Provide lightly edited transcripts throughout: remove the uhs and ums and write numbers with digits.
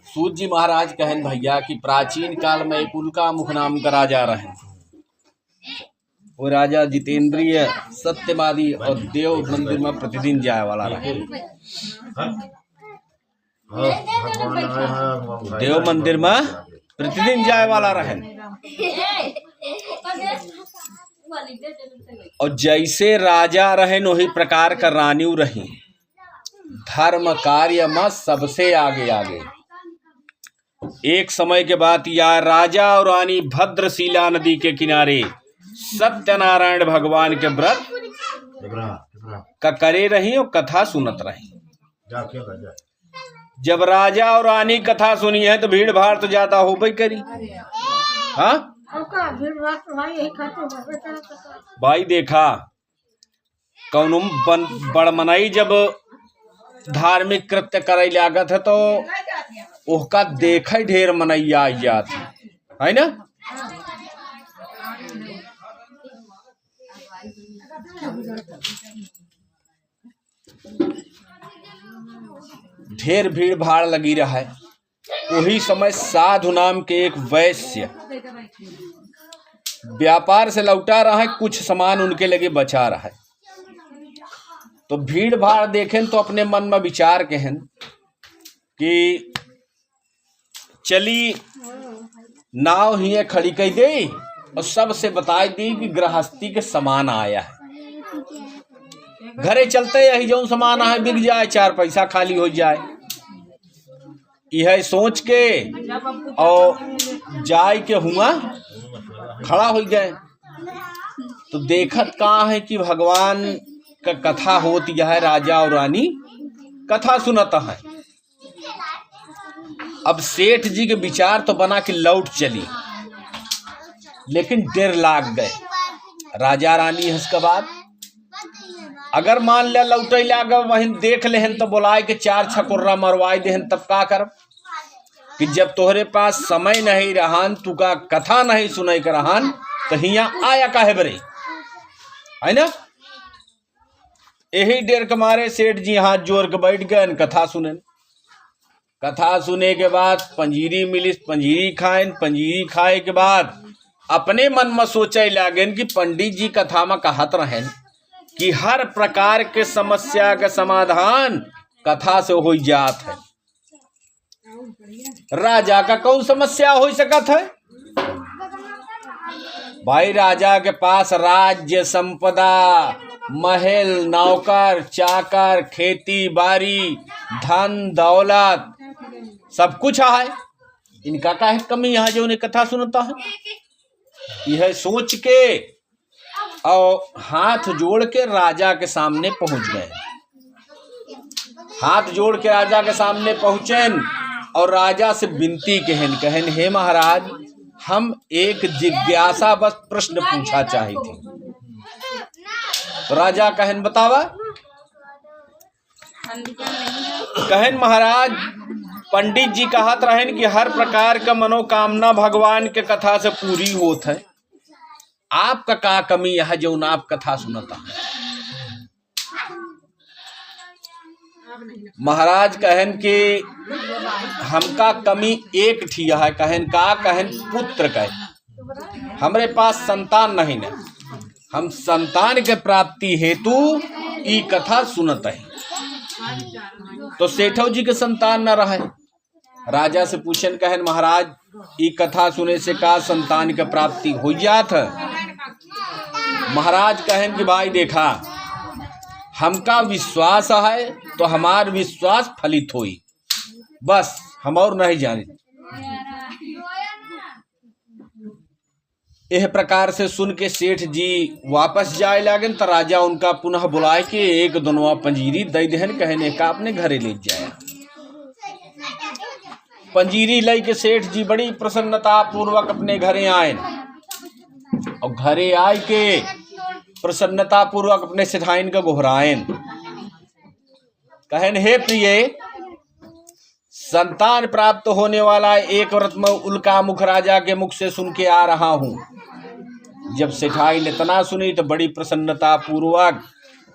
सूत जी महाराज कहन भैया कि प्राचीन काल में एक उल्का मुख नाम का राजा रहे। वो राजा जितेंद्रिय, सत्यवादी और देव मंदिर में प्रतिदिन जाए वाला रहे। देव मंदिर में प्रतिदिन जाए वाला रहे। और जैसे राजा रहे वही प्रकार का रानी रही। धर्म कार्य में सबसे आगे आगे। एक समय के बाद यह राजा और रानी भद्रशिला नदी के किनारे सत्यनारायण भगवान के व्रत का करे रही और कथा सुनत रही। जब राजा और रानी कथा सुनी है तो भीड़ भाड़ तो ज्यादा हो भाई करी। हाँ भाई देखा कौन बड़मनाई जब धार्मिक कृत्य करे लागत है तो उसका देखे ढेर मनैया आई जात है ना। ढेर भीड़ भाड़ लगी रहा है। वही समय साधु नाम के एक वैश्य व्यापार से लौटा रहा है, कुछ सामान उनके लगे बचा रहा है। तो भीड़ भाड़ देखें तो अपने मन में विचार कहन कि चली नाव ही खड़ी कर दे और सबसे बता दी कि गृहस्थी के सामान आया है। घरे चलते यही जो सामान आए बिक जाए, चार पैसा खाली हो जाए। यह सोच के और जाय के हुआ खड़ा हो जाए तो देखत कहाँ है कि भगवान का कथा होती है। राजा और रानी कथा सुनता है। अब सेठ जी के विचार तो बना कि लौट चली, लेकिन डर लाग गए। राजा रानी हंस के बाद अगर मान लिया लौटे लाग वहीं देख लेहन तो बुलाए के चार छकुर्रा मरवाई देहन तब का कर कि जब तोहरे पास समय नहीं रहन, तू का कथा नहीं सुनाई कर रहन तो हिया आया काहे बरे, है ना। यही डेर के मारे सेठ जी हाथ जोड़ के बैठ गए कथा सुने। कथा सुने के बाद पंजीरी मिली, पंजीरी खाएं। पंजीरी खाए के बाद अपने मन में सोचे लागेन कि पंडित जी कथा में कहत रहें कि हर प्रकार के समस्या का समाधान कथा से हो जात है। राजा का कौन समस्या हो सकत है भाई। राजा के पास राज्य संपदा, महल, नौकर चाकर, खेती बाड़ी, धन दौलत सब कुछ है। इनका का है कमी यहाँ जो उन्हें कथा सुनता है। यह सोच के और हाथ जोड़ के राजा के सामने पहुंच गए। हाथ जोड़ के राजा के सामने पहुंचे और राजा से विनती कहन हे महाराज, हम एक जिज्ञासा बस प्रश्न पूछा चाहे थे। तो राजा कहन बतावा। कहन महाराज, पंडित जी कहत रहन कि हर प्रकार का मनोकामना भगवान के कथा से पूरी होत है। आपका का कमी है जो आप कथा सुनता है। महाराज कहन कि हमका कमी एक ठिया है। कहन पुत्र का हमरे पास संतान नहीं है। हम संतान के प्राप्ति हेतु ई कथा सुनत है। तो सेठो जी के संतान न रहे। राजा से पूछन कहन महाराज, ई कथा सुने से का संतान के प्राप्ति हो जात है। महाराज कहन कि भाई देखा, हमका विश्वास है तो हमार विश्वास फलित होई, बस हम और नहीं जाने। यह प्रकार से सुन के सेठ जी वापस जाए लागन तो राजा उनका पुनः बुलाए के एक दोनों पंजीरी दे देहन। कहने का अपने घरे ले जाया। पंजीरी लई के सेठ जी बड़ी प्रसन्नता पूर्वक अपने घरे आए और घरे आए के प्रसन्नता पूर्वक अपने सिधाइन का गोहरायन। कहन हे प्रिय, संतान प्राप्त होने वाला एक व्रत में उल्का मुख राजा के मुख से सुन के आ रहा हूँ। जब सेठाई ने तना सुनी तो बड़ी प्रसन्नता पूर्वक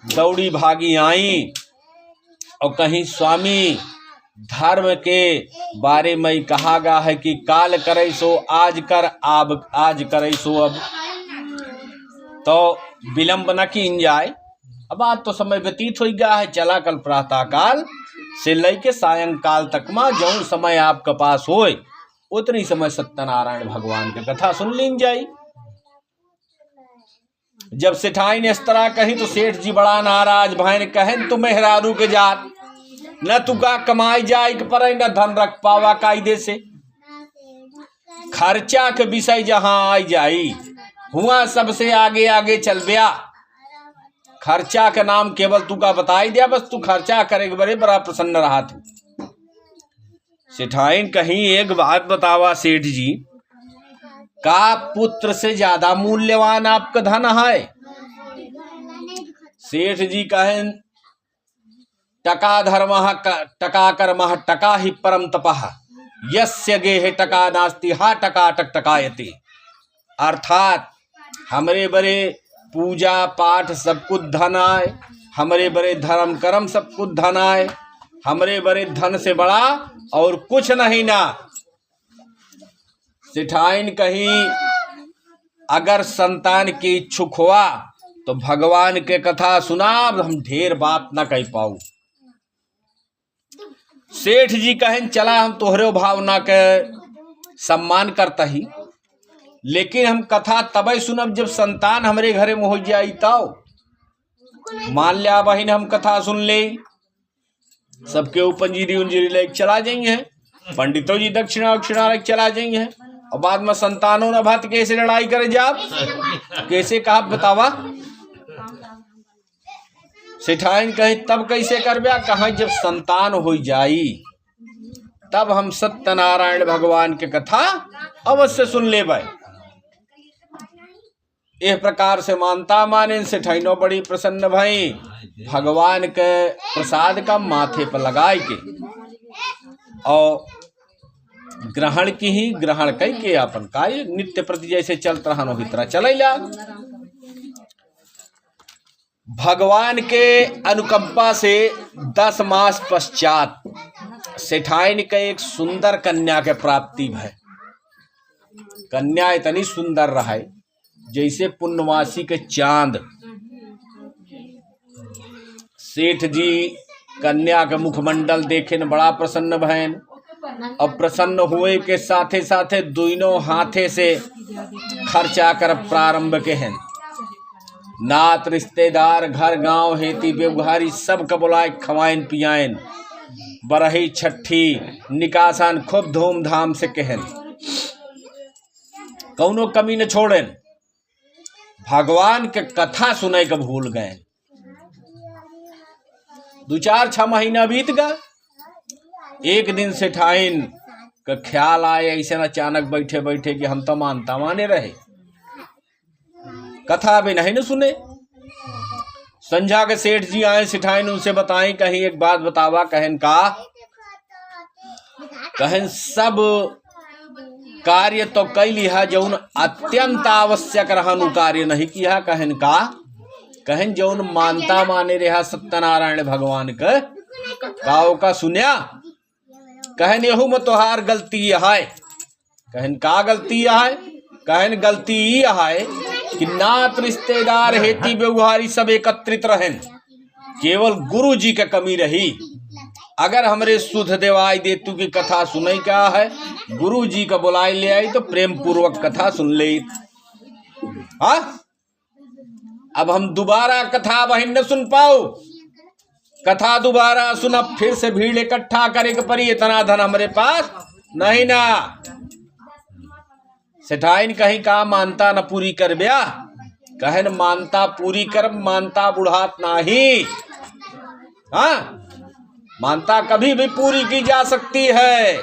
दौड़ी भागी आई और कहीं स्वामी धर्म के बारे में कहा गया है कि काल करे सो आज कर, आज करे सो अब, तो विलंब न कीन जाए। अब आज तो समय व्यतीत हो गया है, चला कल प्रातः काल से लेके सायंकाल तक में जौन समय आपके पास होए उतनी समय सत्यनारायण भगवान की कथा सुन लीन जाई। जब सेठाई ने इस तरह कही तो सेठ जी बड़ा नाराज भैन, कहें तू मेहरारू के जात, न तुका कमाई जाए पर न धन रख पावा कायदे से, खर्चा के विषय जहां आई जाई हुआ सबसे आगे आगे चल गया। खर्चा का नाम केवल तू का बताई दिया, बस तू खर्चा करेगे बड़े बड़ा प्रसन्न रहा तू। सेठाइन कहीं एक बात बतावा सेठ जी, का पुत्र से ज्यादा मूल्यवान आपका धन है? सेठ जी कहें टका धर्म टका कर्म टका ही परम तपः, यस्य गेहे टका नास्ति हा टका टक टकायते। अर्थात हमरे बड़े पूजा पाठ सब कुछ धन आए, हमरे बड़े धर्म कर्म सब कुछ धन आए, हमरे बड़े धन से बड़ा और कुछ नहीं ना। सेठाइन कहीं अगर संतान की इच्छुक हुआ तो भगवान के कथा सुना, हम ढेर बात ना कह पाऊ। सेठ जी कहें चला हम तोहरे भावना के सम्मान करता ही, लेकिन हम कथा तब सुनब जब संतान हमरे घरे में हो जाई। तो मान लिया बहन हम कथा सुन ले, सबके ऊपर पंजीरी उंजीरी लेके चला जाइए, पंडितों जी दक्षिणा उक्षिणा लेके चला जाइए, और बाद में संतानों न भात कैसे लड़ाई करे जाब, कैसे कहा बतावा। सेठाइन कहे तब कैसे करबा, कहा जब संतान हो जाई तब हम सत्यनारायण भगवान के कथा अवश्य सुन ले भाई। इस प्रकार से मानता माने सेठाइनो बड़ी प्रसन्न भाई, भगवान के प्रसाद का माथे पर लगाए के और ग्रहण की ही ग्रहण कई के अपन कार्य नित्य प्रति जैसे चलत रहा नो तरह चलेला। भगवान के अनुकंपा से 10 मास पश्चात सेठाइन के एक सुंदर कन्या के प्राप्ति भय। कन्या इतनी सुंदर रहा जैसे पूर्णमासी के चांद। सेठ जी कन्या के मुखमंडल देखे न बड़ा प्रसन्न भैन, और प्रसन्न हुए के साथे साथे दोनों हाथे से खर्चा कर प्रारंभ के हैं। नात रिश्तेदार घर गांव हेती व्यवहारी सब का बुलाए खवाइन पियाइन, बरही छठी निकासान खूब धूमधाम से कहन, कौनो कमी न छोड़ेन। भगवान के कथा सुने का भूल गए। 2-4-6 महीना बीत गया। एक दिन सेठाइन का ख्याल आए ऐसे न अचानक बैठे बैठे कि हम तो मानता माने रहे, कथा भी नहीं न सुने। संझा के सेठ जी आए, सेठाइन उनसे बताएं कहीं एक बात बतावा। कहन का कहन सब कार्य तो कई लिहा जौन अत्यंत आवश्यक रहनु कार्य नहीं किया। कहन का कहन जौन मानता माने रहा सत्यनारायण भगवान के काओ का सुनिया। कहन यहू में तोहार गलती है। कहन का गलती है? कहन गलती ये है कि नात रिश्तेदार हेती व्यवहारी सब एकत्रित रहन, केवल गुरु जी का कमी रही। अगर हमरे सुध देवाई देतु की कथा सुने क्या है, गुरु जी का बुलाई ले आई तो प्रेम पूर्वक कथा सुन ले। हाँ, अब हम दोबारा कथा वही न सुन पाओ। कथा दोबारा सुन, फिर से भीड़ इकट्ठा करे के परी, इतना धन हमारे पास नहीं ना। सेठाइन कहीं का मानता न पूरी कर ब्या। कहन मानता पूरी कर, मानता बुढ़ात नाही। हाँ, मानता कभी भी पूरी की जा सकती है।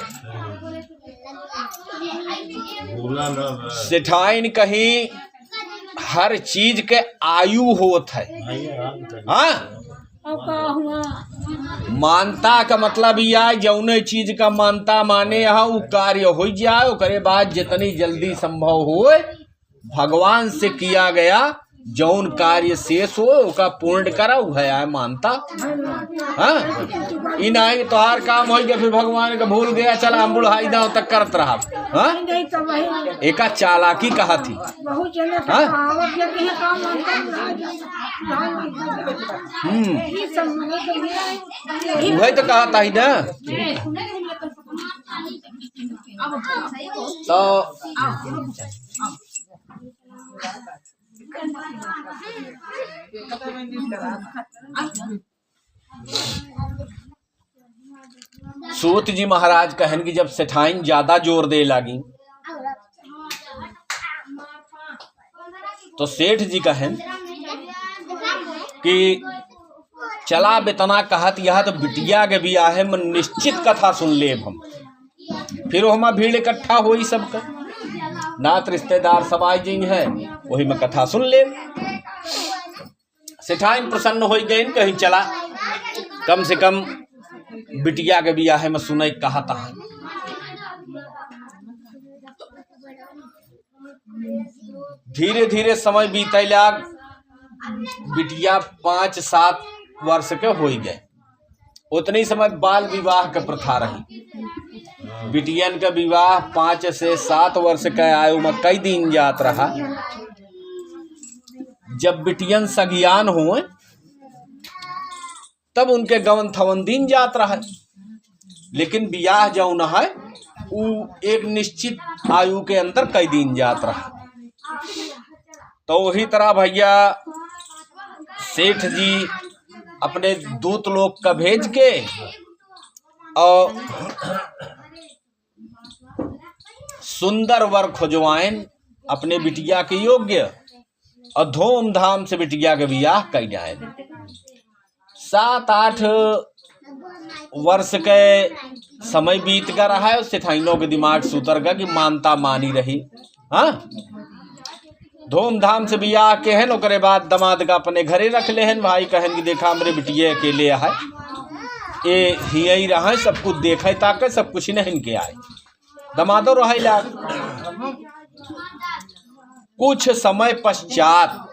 सेठाइन कहीं हर चीज के आयु होत है। हाँ, मानता का मतलब यह जौने चीज का मानता माने यहाँ वो कार्य हो जाए, उसके बाद जितनी जल्दी संभव हो भगवान से किया गया जौन कार्य शेष हो ओका पूर्ण करा है आय मानता। हाँ इन आई तो हर काम हो गया फिर भगवान का भूल गया चला हम बुढ़ाई दाव तक करत रहा। हाँ एका चालाकी कहा थी। हाँ वही तो कहा था ही ना। तो सूत जी महाराज कहन कि जब सेठाइन ज्यादा जोर दे लगी तो सेठ जी कहन कि चला बेतना कहत यह तो बिटिया के भी आहे मन निश्चित कथा सुन लेब हम। फिर वहाँ भीड़ इकट्ठा हुई सबका नात रिश्तेदार सब आई जी है वही में कथा सुन ले। सेठाइन प्रसन्न हो गए कहीं चला कम से कम बिटिया के बियाह में सुनई कहा था। धीरे धीरे समय बीते लाग बिटिया 5-7 वर्ष के हो गए। उतनी समय बाल विवाह का प्रथा रही। बिटियन का विवाह 5 से 7 वर्ष के आयु में कई दिन जात रहा। जब बिटियन सगियान हुए तब उनके गवन थवन दिन जात रहा। लेकिन बियाह जो न है वो एक निश्चित आयु के अंदर कई दिन जात रहा। तो वही तरह भैया सेठ जी अपने दूत लोग का भेज के और सुंदर वर खोजवाएं अपने बिटिया के योग्य और धूमधाम से बिटिया के बियाह कर जाए। 7-8 वर्ष के समय बीत कर रहा है। सेठाइनों के दिमाग सुतर का कि मानता मानी रही। हाँ धूमधाम से बियाह के हैं ओकरे बाद दमाद का अपने घरे रख ले हैं। भाई कहन कि देखा हमरे बिटिया अकेले है ये ही रहा सब कुछ देखे ताके सब कुछ नहीं के आए दमादो रह लाग। कुछ समय पश्चात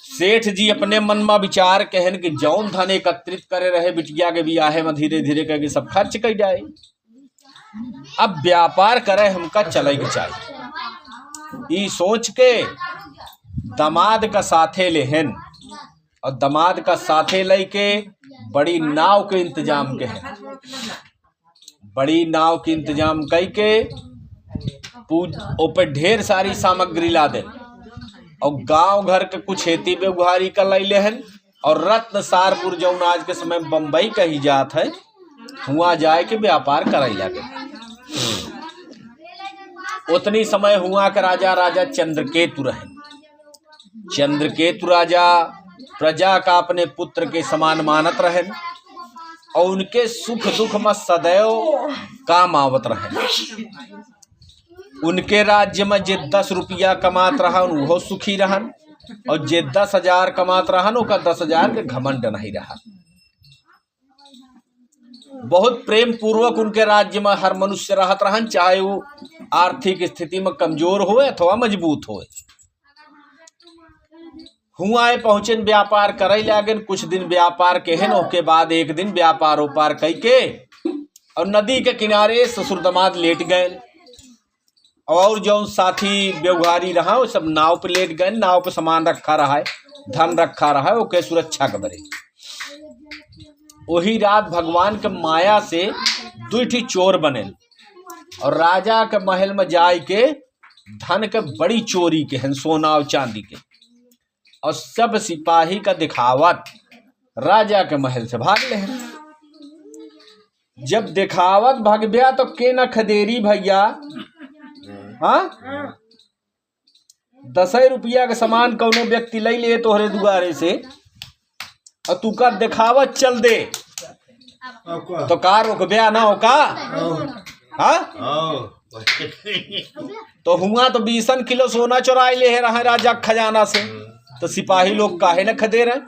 सेठ जी अपने मन में विचार कहन कि जौन धन एकत्रित करे रहे बिटिया के बियाहे में धीरे धीरे करके सब खर्च कर जाए। अब व्यापार करे हमका चले के चाहिए। ई सोच के दमाद का साथे लेहन और दमाद का साथे लेके बड़ी नाव के इंतजाम के हैं। बड़ी नाव के इंतजाम करके ऊपर ढेर सारी सामग्री ला दे और गांव घर के कुछ खेती बेगुहारी कर ले लेहन और रत्नसारपुर जो आज के समय बम्बई कही जात है हुआ जाए के व्यापार कराई लगे। उतनी समय हुआ के राजा चंद्रकेतु रहे। चंद्रकेतु राजा प्रजा का अपने पुत्र के समान मानत रहे और उनके सुख दुख में सदैव काम आवत रहे। उनके राज्य में जे 10 रुपया कमात रहन वो सुखी रहन और जे 10,000 कमात रहन ओका 10,000 के घमंड नहीं रहा। बहुत प्रेम पूर्वक उनके राज्य में हर मनुष्य रहत रहन चाहे वो आर्थिक स्थिति में कमजोर हो अथवा मजबूत हो। हुआ पहुंचे व्यापार करे लागन। कुछ दिन व्यापार केहन ओके बाद एक दिन व्यापार उपार कई के और नदी के किनारे ससुर दमाद लेट गए और जो साथी व्यवहारी रहा वो सब नाव पे लेट गए। नाव पे सामान रखा रहा है धन रखा रहा है ओके सुरक्षा कबरे। वही रात भगवान के माया से 2 चोर बने और राजा के महल में जाए के धन के बड़ी चोरी के हैं सोना और चांदी के और सब सिपाही का दिखावत राजा के महल से भाग ले हैं। जब दिखावत भाग गया तो के न खदेरी भैया। हाँ 10 रुपया के सामान कौनो व्यक्ति ले ले तोहरे दुआरे से और तू का दिखावत चल दे तो कार रुकब्या ना हो का। हाँ तो हुआ तो 20 किलो सोना चुराई ले रहा है राजा खजाना से तो सिपाही लोग काहे न खदे रहे।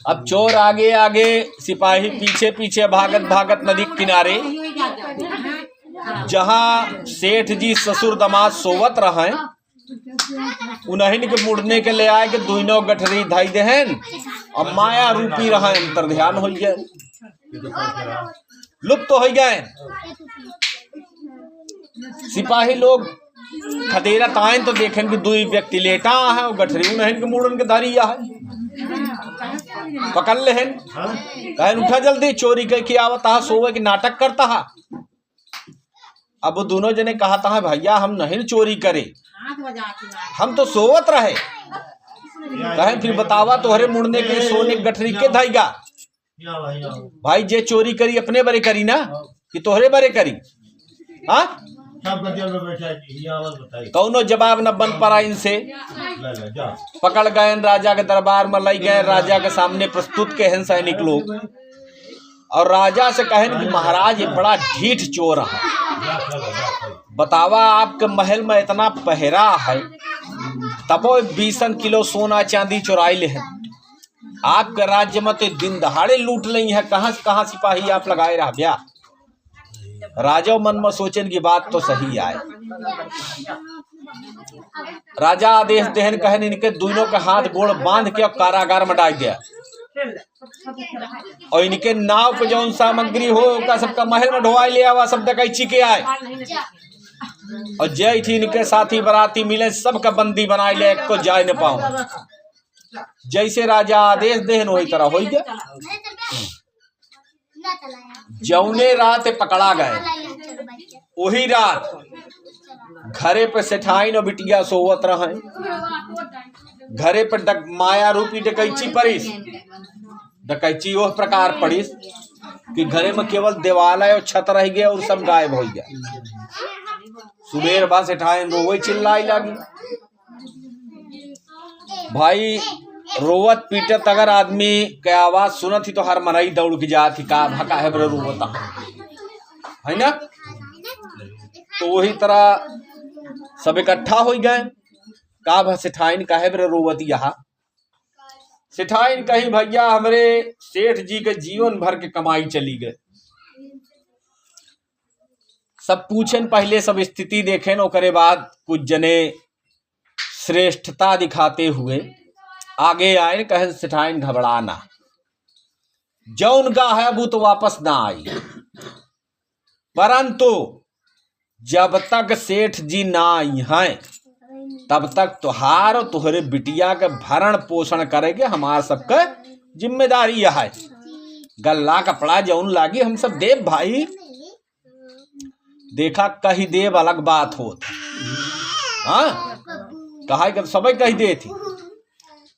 अब चोर आगे आगे सिपाही पीछे पीछे भागत भागत नदी किनारे जहां सेठ जी ससुर दमाद सोवत रहे उन्हीं के मुड़ने के ले आए के दुनो गठरी धाई देहन और माया रूपी रहा अंतर ध्यान हो गए, लुप्त हो गए। सिपाही लोग खदेरा ताइन तो देखें कि दुई व्यक्ति लेटा है और गठरी उन्हीं के मुड़न के धारिया है, पकड़ ले कहन उठा जल्दी, चोरी करके आवता है, सोवे की नाटक करता है। अब वो दोनों जने कहा था भैया हम नहीं चोरी करे, हम तो सोवत रहे। कहे फिर बतावा तोहरे मुड़ने के सोने गठरी के धाईगा भाई, जे चोरी करी अपने बरे करी ना कि तोहरे बरे करी। हाँ कौनो जवाब न बन पड़ा इनसे, पकड़ गए राजा के दरबार में लई गए, राजा के सामने प्रस्तुत के हैं सैनिक लोग और राजा से कहें कि महाराज ये बड़ा ढीठ चोर है, बतावा आपके महल में इतना पहरा है तबो 20 किलो सोना चांदी चुराई ले हैं, आपके राज्य में तो दिन दहाड़े लूट ली है, कहाँ से कहाँ सिपाही आप लगाए रहा ब्या। राजा मन में सोचन की बात तो सही आए। राजा आदेश देहन कहन इनके दोनों के हाथ गोड़ बांध के और कारागार में डाल दिया और इनके नाव पे जो सामग्री हो का सबका महल में ढोवाई ले आवा, सब डकैची के आए और जय थी इनके साथी बराती मिले सबका बंदी बनाए ले को जाए न पाऊं। जैसे राजा आदेश देहन वही तरह हो गया। जौने रात पकड़ा गए वही रात घरे पे सेठाइन और बिटिया सोवत रहे, घरे पे माया रूपी डकैची परिस। डकैची वह प्रकार पड़िस कि घरे में केवल देवालय और छत रह गया और सब गायब हो गया। सुबेर बाद सेठाइन रोवे चिल्लाई लगी, भाई रोवत पीटत अगर आदमी के आवाज सुनत ही तो हर मरई दौड़ के जात ही का भका है बर रोवता है ना। तो वही तरह सब इकट्ठा हो गए, का भा सेठाइन का है बर रोवत यहाँ। सेठाइन कही भैया हमरे सेठ जी के जीवन भर के कमाई चली गए। सब पूछन पहले सब स्थिति देखें, ओकरे बाद कुछ जने श्रेष्ठता दिखाते हुए आगे आए। कहे सेठाइन घबराना, जौन का है वो तो वापस ना आई, परंतु जब तक सेठ जी ना आई हैं तब तक तुहार और तुहरे बिटिया के भरण पोषण करेंगे, हमार सबका जिम्मेदारी यह है। गल्ला कपड़ा जौन लागी हम सब देव भाई, देखा कही देव अलग बात होत, हाँ कहा कि सब कही दे थी,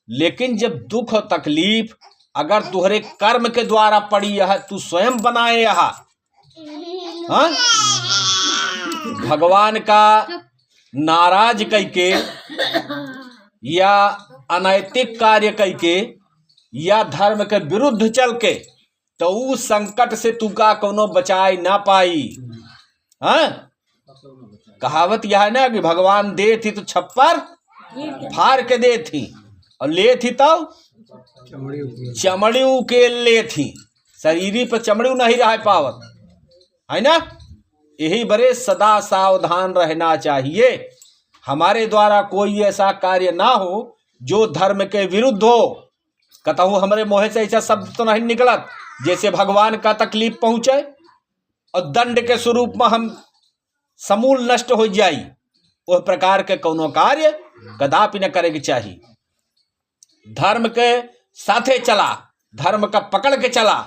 लेकिन जब दुख और तकलीफ अगर तुहरे कर्म के द्वारा पड़ी है, तू स्वयं बनाए यहाँ, हाँ भगवान का नाराज करके या अनैतिक कार्य करके या धर्म के विरुद्ध चल के, तो उस संकट से तू का कोनो बचाई ना पाई। हाँ कहावत यह है ना कि भगवान दे थी तो छप्पर फाड़ के दे थी और ले थी तो चमड़ी के ले थी, शरीरी पर चमड़ी नहीं रह पावत है ना। यही बड़े सदा सावधान रहना चाहिए, हमारे द्वारा कोई ऐसा कार्य ना हो जो धर्म के विरुद्ध हो। कतहु हमारे मुँह से ऐसा शब्द तो नहीं निकलत जैसे भगवान का तकलीफ पहुंचे और दंड के स्वरूप में हम समूल नष्ट हो जाई। वह प्रकार के कोनो कार्य कदापि न करे के चाहिए। धर्म के साथे चला, धर्म का पकड़ के चला।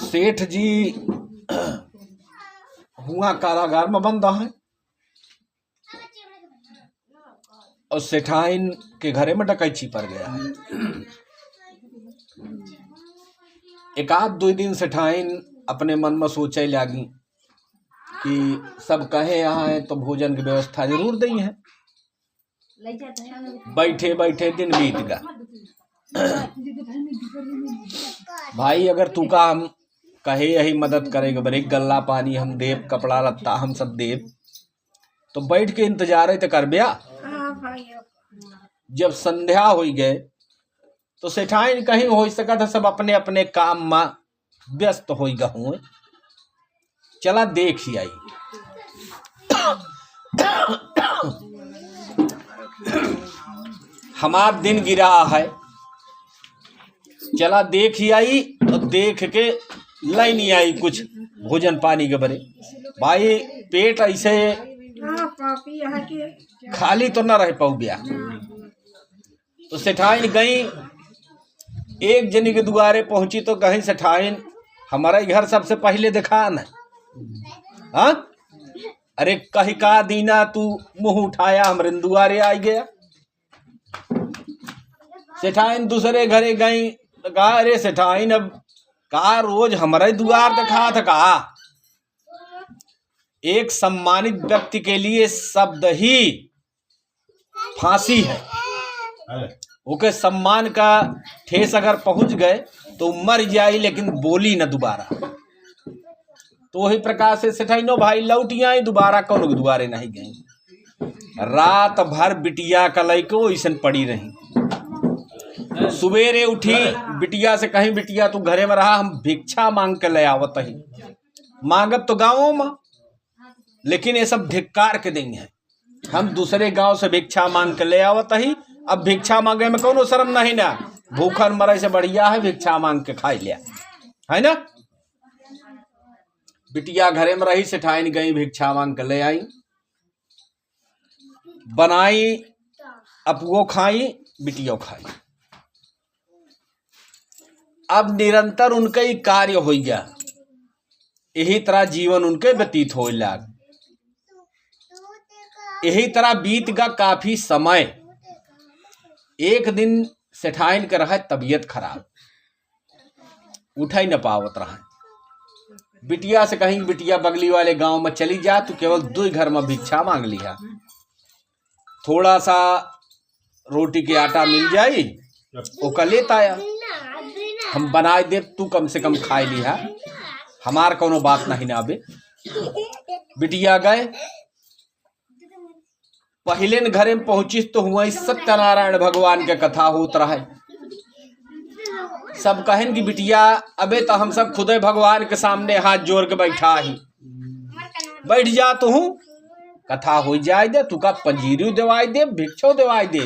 सेठ जी हुआ कारागार में बंद है और सेठाइन के घरे में डकैची पड़ गया है। एक आध दो दिन सेठाइन अपने मन में सोचे लगी कि सब कहे यहाँ है तो भोजन की व्यवस्था जरूर दी है। बैठे बैठे दिन बीत गया। भाई अगर तू का हम कहे यही मदद करेगा, बड़े गल्ला पानी हम देव, कपड़ा लत्ता हम सब देव, तो बैठ के इंतजार तो कर बिया। जब संध्या हो गए तो सेठाइन कहीं हो सका था, सब अपने अपने काम में व्यस्त हो गए। चला देख ही आई। हमार दिन गिरा है, चला देख ही आई। तो देख के लाई नहीं आई कुछ भोजन पानी के बरे। भाई पेट ऐसे खाली तो न रह पाऊ बिया। तो सेठाइन गई, एक जनी के दुआरे पहुंची तो कहीं सेठाइन हमारा घर सबसे पहले देखा न। हाँ, अरे कही का दीना तू मुंह उठाया हमरे दुआरे आ गया। सेठाइन दूसरे घरे गई तो कहा, अरे सेठाइन अब कहा रोज हमारे दुआर दिखा था। कहा एक सम्मानित व्यक्ति के लिए शब्द ही फांसी है। ओके सम्मान का ठेस अगर पहुंच गए तो मर जाई, लेकिन बोली न दोबारा। तो वही प्रकार से सेठाइनो भाई लौटी आई, दोबारा कौन के दुआरे नहीं गई। रात भर बिटिया कलई को ऐसन पड़ी रही। सुबेरे उठी, बिटिया से कहीं बिटिया तू घरे में रहा, हम भिक्षा मांग के ले आवत ही। मांगत तो गाँवों में, लेकिन ये सब धिक्कार के देंगे हैं। हम दूसरे गांव से भिक्षा मांग के ले आवत ही, अब भिक्षा मांगे में कोनो शर्म नहीं ना। भूखन मरे से बढ़िया है भिक्षा मांग के खाई लिया, है ना। बिटिया घरे में रही, सेठाइन गई भिक्षा मांग के ले आई, बनाई, अपुओ खाई, बिटियो खाई। अब निरंतर उनका ही कार्य हो गया, यही तरह जीवन उनके व्यतीत हो लाग। यही तरह बीत गया काफी समय। एक दिन सेठाइन का रहा तबीयत खराब, उठा ही न पावत रहा। बिटिया से कहीं बिटिया बगली वाले गांव में चली जा, तो केवल 2 घर में भिक्षा मांग लिया। थोड़ा सा रोटी के आटा मिल जाई, ओका लेता आया, हम बनाए दे, तू कम से कम खाए लिया, हमार कोनो बात नहीं ना आबे। बिटिया गए, पहले न घरे में पहुंची तो हुआ सत्यनारायण भगवान के कथा होत रहा। सब कहन कि बिटिया अबे तो हम सब खुदे भगवान के सामने हाथ जोड़ के बैठा ही, बैठ जा तू, कथा हो जाए दे, तू का पंजीरी देवाई दे, भिक्षो देवाई दे,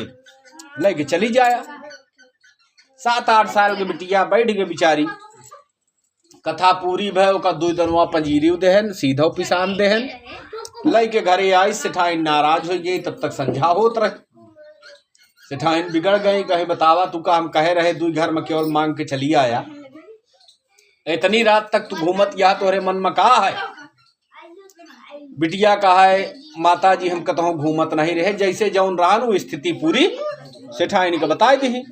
लेके चली जाया। 7-8 साल के बिटिया बैठ गए बेचारी, कथा पूरी भय, ओका 2 दनवा पंजीरी देहन, सीधो पिसान देहन, लई के घरे आई। सेठाइन नाराज हो गई, तब तक संझा होत रहे। सेठाइन बिगड़ गई, कहे बतावा तू का हम कहे रहे 2 घर में केवल मांग के चली आया, इतनी रात तक तू घूमत या तोरे मन में कहा है। बिटिया कहा है, माता जी हम कतहु घूमत नहीं रहे, जैसे जौन रहा वो स्थिति पूरी सेठाइन का बताई दी।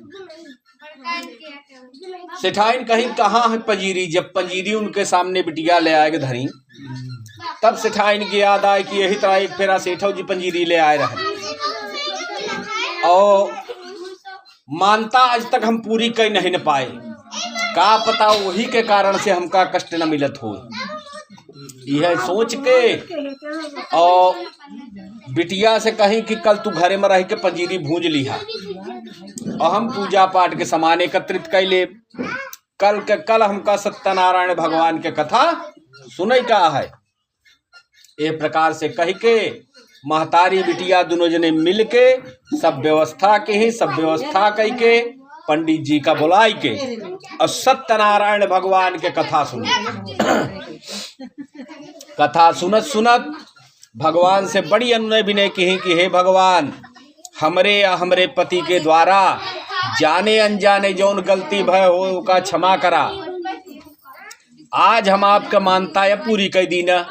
सेठाइन कहीं कहाँ है पंजीरी, जब पंजीरी उनके सामने बिटिया ले आए धरी, तब सेठाइन की याद आए कि यही तरह एक फेरा सेठो जी पंजीरी ले आए रहे, और मानता आज तक हम पूरी कहीं नहीं न पाए, का पता वही के कारण से हमका कष्ट न मिलत हो। यह सोच के और बिटिया से कहीं कि कल तू घरे में रह के पंजीरी भूंज लिहा, और हम पूजा पाठ के सामान एकत्रित कर ले, कल के कल हमका सत्यनारायण भगवान के कथा सुनई का है। ए प्रकार से कह के महतारी बिटिया दोनों जने मिल के सब व्यवस्था के ही सब व्यवस्था कह के पंडित जी का बुलाई के और सत्यनारायण भगवान के कथा सुनी। कथा सुनत सुनत भगवान से बड़ी अनुनय विनय कही कि हे भगवान, हमरे या हमरे पति के द्वारा जाने अनजाने जौन गलती भय हो का क्षमा करा। आज हम आपका मानता है पूरी कह दीना।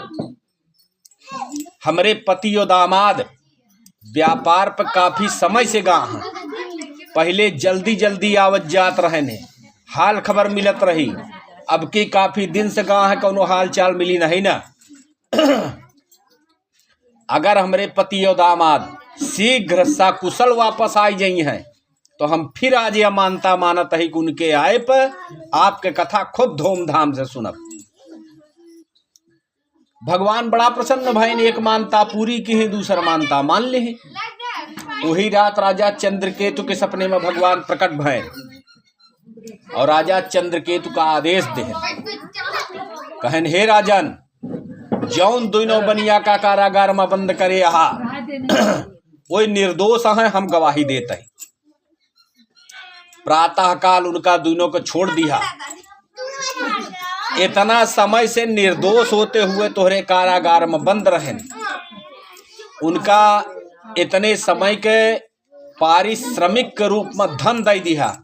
हमरे पति और दामाद व्यापार पर काफी समय से गा हैं, पहले जल्दी जल्दी आवत जात रहे ने, हाल खबर मिलत रही, अब की काफी दिन से गा है, कोनो हाल चाल मिली नहीं ना। अगर हमरे पति और दामाद शीघ्र सकुशल वापस आई जाई हैं तो हम फिर आज यह मानता मानत है कि उनके आए पर आपके कथा खूब धूमधाम से सुनब। भगवान बड़ा प्रसन्न भयन, एक मानता पूरी की ही दूसरा मानता मान ले। वही रात राजा चंद्रकेतु के सपने में भगवान प्रकट भय और राजा चंद्रकेतु का आदेश दे, कहन हे राजन, जौन दोनों बनिया का कारागार में बंद करे हा वही निर्दोष है, हम गवाही देते हैं। प्रातः काल उनका दोनों को छोड़ दिया। इतना समय से निर्दोष होते हुए तोहरे कारागार में बंद रहे, उनका इतने समय के पारिश्रमिक के रूप में धन दे दिया।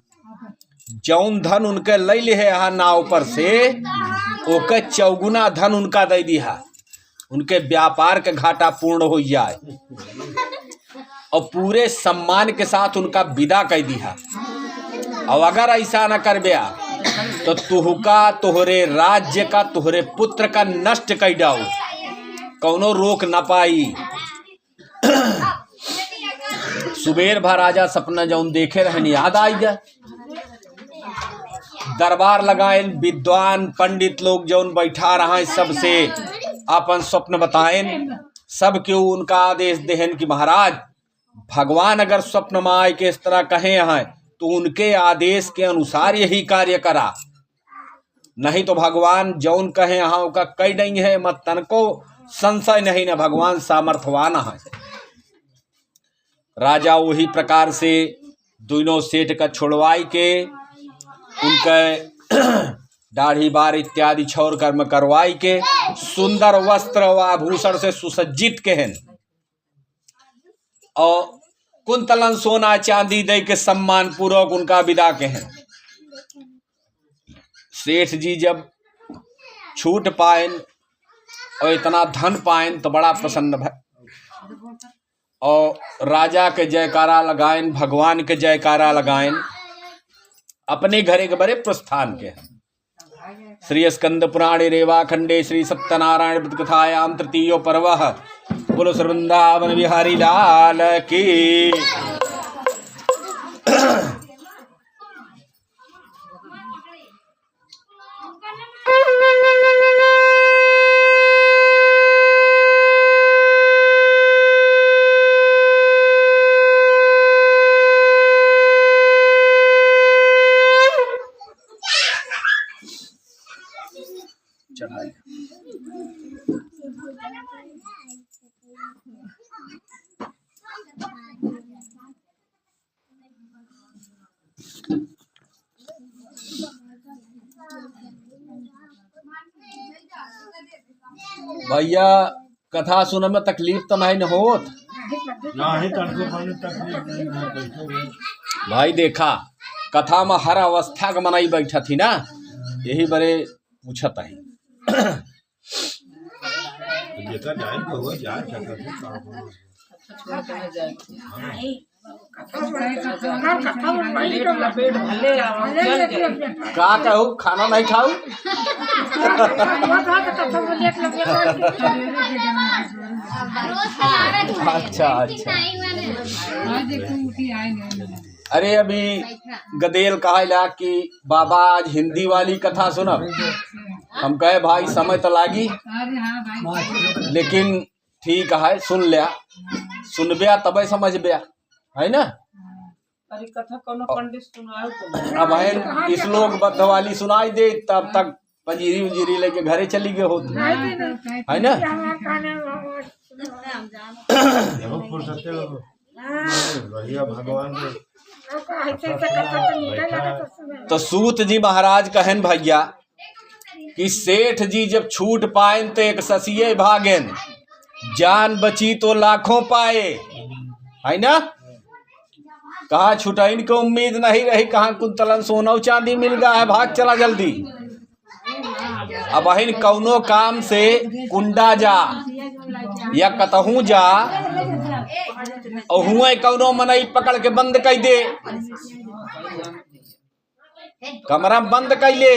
जौन धन उनके ले ले यहाँ नाव पर से ओके चौगुना धन उनका दे दिया। उनके व्यापार के घाटा पूर्ण हो जाए और पूरे सम्मान के साथ उनका विदा कर दिया। और अगर ऐसा न कर बया तो तुहका तोहरे राज्य का तोहरे पुत्र का नष्ट कर डाओ, कौनो रोक न पाई। सुबेर भा राजा सपना जौन देखे रहन याद आई जा। दरबार लगाए, विद्वान पंडित लोग जौन बैठा रहा सबसे अपन स्वप्न बताएं। सब क्यों उनका आदेश देहन कि महाराज, भगवान अगर स्वप्न में आए के इस तरह कहे हैं तो उनके आदेश के अनुसार यही कार्य करा, नहीं तो भगवान जौन कहे यहाँ का कई नहीं है, मत तन को संशय नहीं न भगवान सामर्थ्यवान है। राजा वही प्रकार से दोनों सेठ का छोड़वाई के उनके दाढ़ी बार इत्यादि छौर कर्म करवाई के सुंदर वस्त्र व आभूषण से सुसज्जित के हैं और कुंतलन सोना चांदी दे के सम्मान पूर्वक उनका विदा के हैं। सेठ जी जब छूट पाएन और इतना धन पाएन तो बड़ा प्रसन्न भय और राजा के जयकारा लगाएन, भगवान के जयकारा लगाएन, अपने घरे के बड़े प्रस्थान के हैं। श्री स्कंद पुराणे रेवा खंडे श्री सत्यनारायण कथायाम तृतीयो पर्व। बोलो श्री वृंदावन बिहारी लाल की। भैया कथा सुनने में तकलीफ तो नहीं न होत? भाई देखा कथा में हर अवस्था का मनाई बैठा थी ना, यही बड़े पूछत है। का कहू खाना नहीं खाऊ? अच्छा अच्छा। अरे अभी गदेल कहा कि बाबा आज हिंदी वाली कथा सुनब। हम कहे भाई समय तो लागी, लेकिन ठीक है सुन लिया, सुनबिया तब समझ बिया है ना। अब है इस लोग बद्ध वाली सुनाई दे तब तक पंजीरी उजीरी लेके घरे चली गए होती है ना। तो सूत जी महाराज कहन भैया कि सेठ जी जब छूट पाए तो एक ससिये भागेन, जान बची तो लाखों पाए, है ना। कहा छुटाइन को उम्मीद नहीं रही, कहाँ कुंतलन सोना चांदी मिल गया है, भाग चला जल्दी। अब बहन कौनो काम से कुंडा जा या कतहू जा और हुए कौनो मनई पकड़ के बंद कर दे, कमरा में बंद कर ले,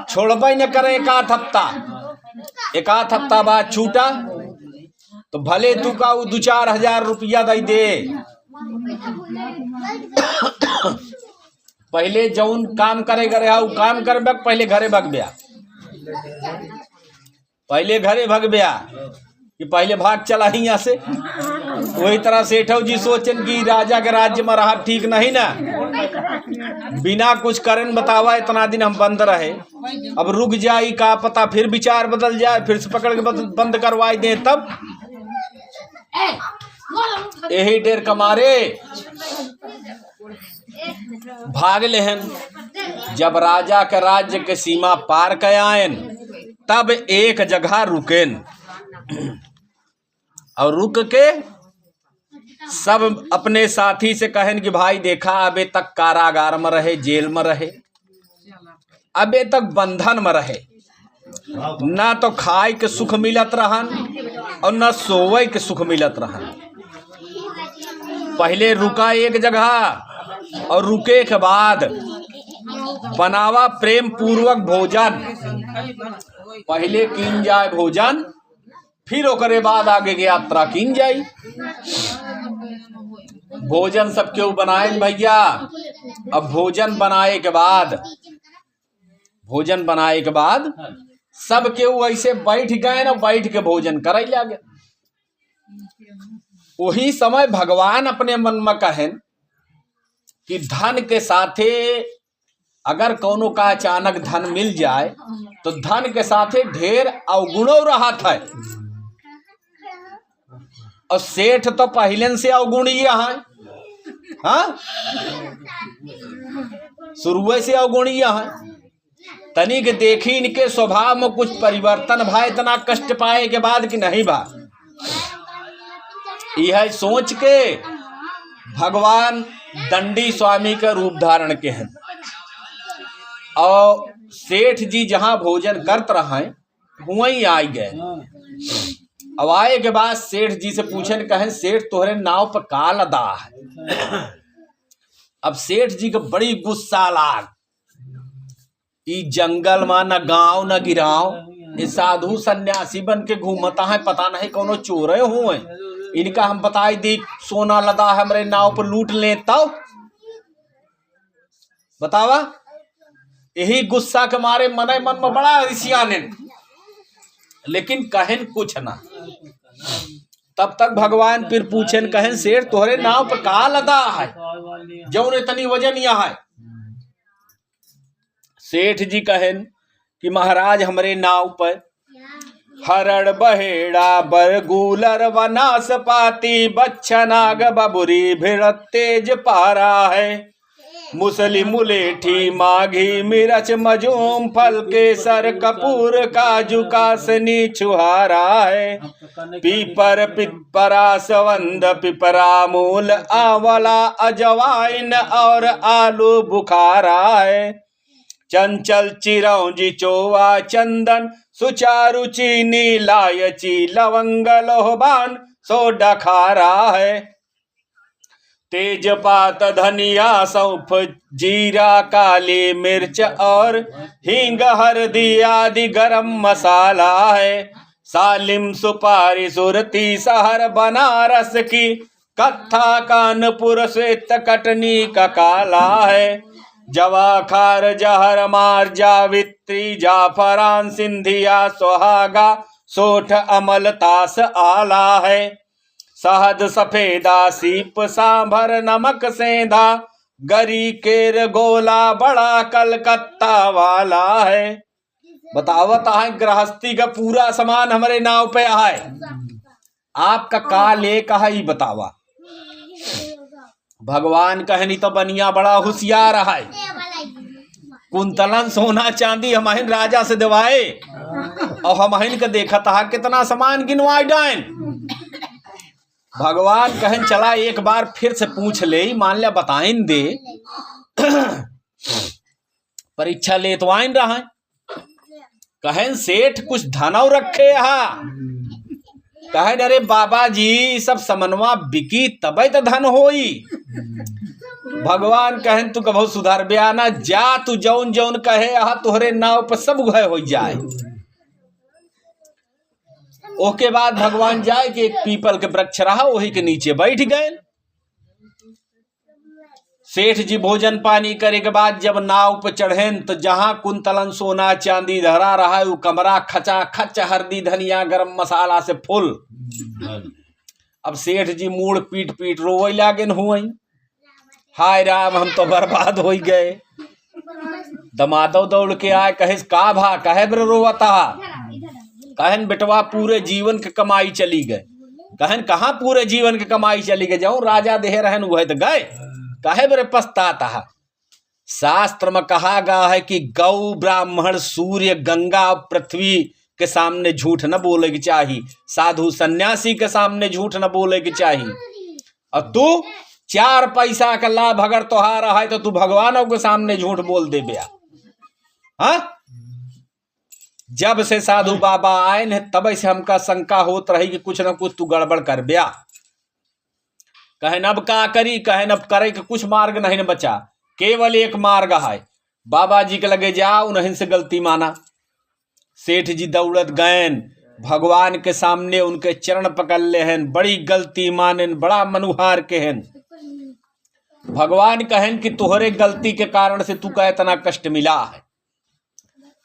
छोड़ब न करे एक आध हफ्ता बाद छूटा तो भले तू का 2-4 हजार रुपया दे दे। पहले जौन काम करे करे काम कर पहले घरे बग गया। पहले घरे भग गया कि पहले भाग चला ही यहाँ से। वही तरह सेठो जी सोचन कि राजा के राज्य में रहा ठीक नहीं ना, बिना कुछ करन बतावा इतना दिन हम बंद रहे, अब रुक जाई का पता फिर विचार बदल जाए, फिर से पकड़ के बंद करवाई दे, तब यही डेर कमारे भाग लेहन। जब राजा के राज्य के सीमा पार कर आयन तब एक जगह रुकेन और रुक के सब अपने साथी से कहन कि भाई देखा अबे तक कारागार में रहे, जेल में रहे, अबे तक बंधन में रहे, ना तो खाए के सुख मिलत रहन और ना सोवे के सुख मिलत रहन। पहले रुका एक जगह और रुके के बाद बनावा प्रेम पूर्वक भोजन, पहले कीन जाए भोजन, फिर ओकरे बाद आगे की यात्रा कीन जाई। भोजन सब क्यों बनाए भैया? अब भोजन बनाए के बाद सब केहू ऐसे बैठ गए ना, बैठ के भोजन करे लगे। वही समय भगवान अपने मन में कहन कि धन के साथे अगर कोनो का अचानक धन मिल जाए तो धन के साथे ढेर अवगुणों रहत है, और सेठ तो पहले से अवगुणी है, हाँ शुरू से अवगुणी है। तनिक देखी इनके स्वभाव में कुछ परिवर्तन भा, इतना कष्ट पाए के बाद कि नहीं बा, यह सोच के भगवान दंडी स्वामी का रूप धारण के हैं और सेठ जी जहां भोजन करत रहे वहीं आ गए। अब आए के बाद सेठ जी से पूछन कहें सेठ तोहरे नाव पर का लदा है? अब सेठ जी को बड़ी गुस्सा लाग, ई जंगल में न गांव न गिराव, ये साधु सन्यासी बन के घूमता है, पता नहीं कोनो चोरे हुए, इनका हम बताई दी सोना लदा है हमारे नाव पर, लूट ले तब बतावा। यही गुस्सा के मारे मन में बड़ा ऋषियाने, लेकिन कहन कुछ ना। तब तक भगवान फिर पूछन कहन सेठ तोहरे नाव पर का लदा है जौन इतनी वजन यहाँ है? सेठ जी कहन कि महाराज हमरे नाव पर हरण बहेड़ा बरगुलर वनासपाती बच्छनाग बबुरी भिड़त तेज पारा है, मुसली मुलेठी माघी मिर्च मजूम फल केसर कपूर काजू कासनी छुहारा है, पीपर पिपरा सवंद पिपरा मूल आंवला अजवाइन और आलू बुखारा है, चंचल चिरौंजी चोवा चंदन सुचारू चीनी लायची लवंग लोहबान सोडा खारा है, तेजपात धनिया सौंफ जीरा काली मिर्च और हींग हल्दी आदि गरम मसाला है, सालिम सुपारी सुरती सहर बनारस की कत्था कानपुर श्वेत कटनी का काला है, जवाखार जहर मार जावित्री जाफरान सिंधिया सुहागा सोठ अमल तास आला है, शहद सफेदा सीप सांभर नमक सेंधा गरी केर गोला बड़ा कलकत्ता वाला है। बतावत है गृहस्थी का पूरा सामान हमारे नाव पे है, आपका का ले कहा ही बतावा। भगवान कहनी तो बनिया बड़ा होशियार है, कुंतलन सोना चांदी हमारे राजा से दिवाए और हमारे का देखा था कितना सामान गिनवाए डाइन। भगवान कहन चला एक बार फिर से पूछ ले, मान लिया बताइन दे, परीक्षा ले तो आइन रहा है। कहन सेठ कुछ धनव रखे हा, कहन अरे बाबा जी सब समनवा बिकी तबे तो धन होई। भगवान कहन तू कभो सुधार बयाना जा, तू जौन जौन कहे हा तुहरे नाव पर सब उगय हो जाए। ओके बाद भगवान जाए कि एक पीपल के वृक्ष रहा वही के नीचे बैठ गए। सेठ जी भोजन पानी करे के बाद जब नाव पे चढ़ेन तो जहां कुंतलन सोना चांदी धरा रहा है वो कमरा खचा खच हल्दी धनिया गरम मसाला से फुल। अब सेठ जी मूड पीट पीट रोवे लागे हुई, हाय राम हम तो बर्बाद हो गए। दमादो दौड़ के आए, कहे का भा कहे बर रोवता, कहन बेटवा पूरे जीवन के कमाई चली गए। कहन कहाँ पूरे जीवन के कमाई चली गए, जाऊं राजा देह रहन वह तो गए, कहे बरे पछताता। शास्त्र में कहा गया है कि गौ ब्राह्मण सूर्य गंगा पृथ्वी के सामने झूठ न बोले की चाहिए, साधु सन्यासी के सामने झूठ न बोले की चाहिए। और तू 4 पैसा का लाभ अगर तोहार है तो तू भगवानों के सामने झूठ बोल दे बिया। हाँ, जब से साधु बाबा आए न तब से हमका शंका होत रही कि कुछ न कुछ तू गड़बड़ कर बिया। कहन अब का करी, कहन अब करे के कुछ मार्ग नहीं न बचा, केवल एक मार्ग है, बाबा जी के लगे जाओ उन्हीं से गलती माना। सेठ जी दौड़त गयन भगवान के सामने, उनके चरण पकड़ ले हैं, बड़ी गलती मानन, बड़ा मनुहार कहन। भगवान कहन कि तुहरे गलती के कारण से तू का इतना कष्ट मिला है।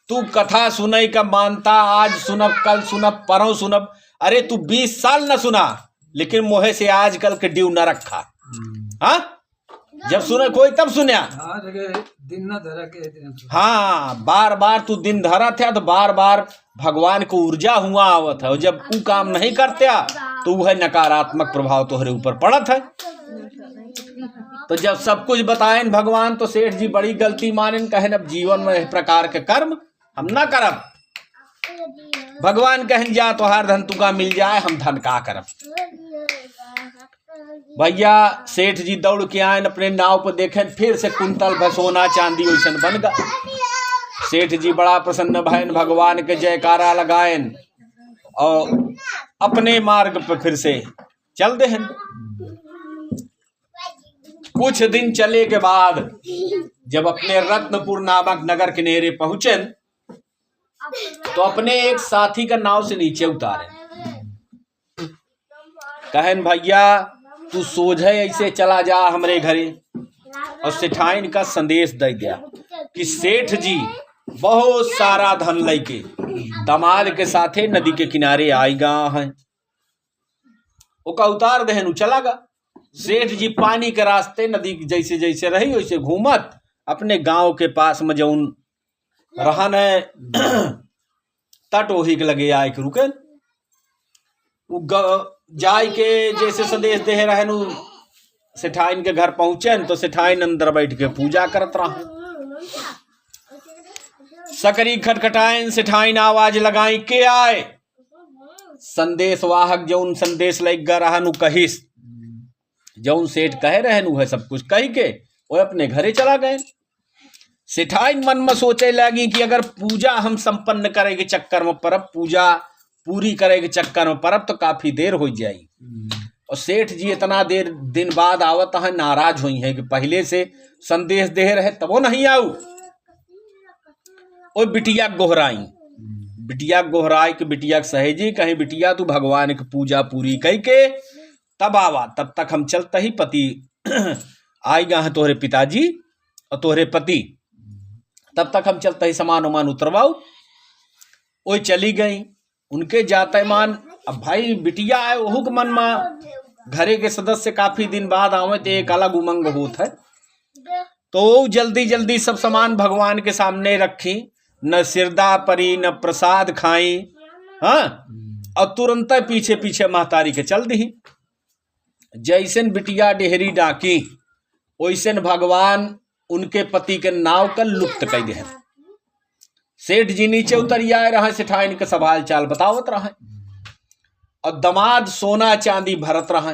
तू कथा सुनई का मानता, आज सुनब कल सुनब परसों सुनब, अरे तू 20 साल न सुना लेकिन मोहे से आजकल के ड्यू न रखा। हाँ, जब सुने कोई तब सुनया, दिन न धरा के हाँ बार बार तू दिन धरा था तो बार बार भगवान को ऊर्जा हुआ आवत है, और जब तू काम नहीं करते तो वह नकारात्मक प्रभाव तुम्हारे ऊपर पड़त है। तो जब सब कुछ बताएं भगवान तो सेठ जी बड़ी गलती मानें, कहें अब जीवन में इस प्रकार के कर्म हम ना करब। भगवान कहें जा तोहार धन तुका मिल जाए, हम धन का करब। भैया सेठ जी दौड़ के आए अपने नाव पर, देखें फिर से कुंतल भर सोना चांदी वैसन बन गया। सेठ जी बड़ा प्रसन्न भयन, भगवान के जयकारा लगाएन और अपने मार्ग पर फिर से चल देहन। कुछ दिन चले के बाद जब अपने रत्नपुर नामक नगर किनारे पहुंचन तो अपने एक साथी का नाव से नीचे उतारे, कहन भैया तू सोझे ऐसे चला जा हमरे घरे। और सेठाइन का संदेश दे दिया कि सेठ जी बहुत सारा धन लेके दमाद के साथे नदी के किनारे आएगा है, ओका उतार देहन चला गा। सेठ जी पानी के रास्ते नदी जैसे जैसे रही वैसे घूमत अपने गांव के पास में जौन रहन तट वही के लगे आए के रुके, जाय के जैसे संदेश दे रहन सेठाइन के घर पहुंचन तो सेठाइन अंदर बैठ के पूजा करत रहा। सकरी खटखटाइन, सेठाइन आवाज लगाई के आए। संदेश वाहक जौन संदेश लग गा रहन कहिस, जौन सेठ कहे रहन वह सब कुछ कही के वो अपने घरे चला गए। सेठाइन मन में सोचे लगी कि अगर पूजा हम संपन्न करे के चक्कर में परब, पूजा पूरी करे के चक्कर में परब तो काफी देर हो जाएगी। और सेठ जी इतना देर दिन बाद आवत है, नाराज हुई है कि पहले से संदेश दे रहे तब वो नहीं आऊ। और बिटिया गोहराई, बिटिया गोहराई के बिटिया सहेजी, कहीं बिटिया तू भगवान की पूजा पूरी कही के तब आवा, तब तक हम चलते ही पति आएगा है तोहरे पिताजी और तोहरे पति, तब तक हम चलते ही सामान उमान उतरवाओ। वो चली गई उनके जाते मान। अब भाई बिटिया है वहू के मन में घरे के सदस्य काफी दिन बाद आवे तो एक अलग उमंग होता है, तो जल्दी जल्दी सब सामान भगवान के सामने रखी, न सिरदा परी न प्रसाद खाई। हाँ, और तुरंत पीछे पीछे महतारी के चल दी। जैसन बिटिया डेहरी डाकी वैसन भगवान उनके पति के नाव का लुप्त कर दे। सेठ जी नीचे उतर आए रहा, सेठाइन के सवाल चाल बतावत रहा, और दमाद सोना चांदी भरत रहा